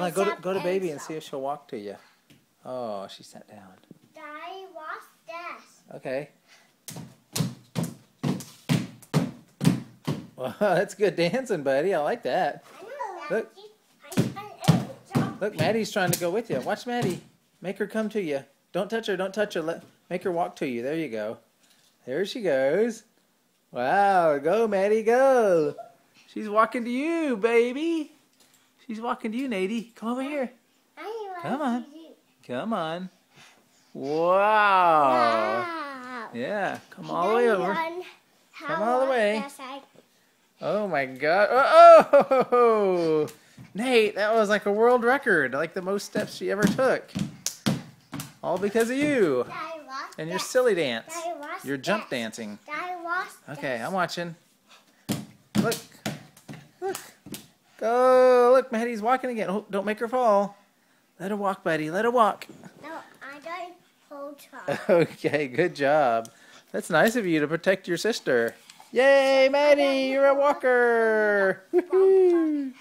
Ella, go to baby and see if she'll walk to you. Oh, she sat down. Daddy, what's this? Okay. Well, that's good dancing, buddy. I like that. Look. Look, Maddie's trying to go with you. Watch Maddie. Make her come to you. Don't touch her. Don't touch her. Make her walk to you. There you go. There she goes. Wow. Go, Maddie. Go. She's walking to you, baby. She's walking to you, Nadie. Come over here. Come on. Come on. Wow. Yeah. Come all the way over. Come all the way. Oh, my God. Oh! Nate, that was like a world record. Like the most steps she ever took. All because of you. And your silly dance. Your jump dancing. Okay, I'm watching. Look. Look. Go. Look, Maddie's walking again. Oh, don't make her fall. Let her walk, buddy. Let her walk. No, I don't hold her. Okay, good job. That's nice of you to protect your sister. Yay, Maddie, you're a walker. Woohoo.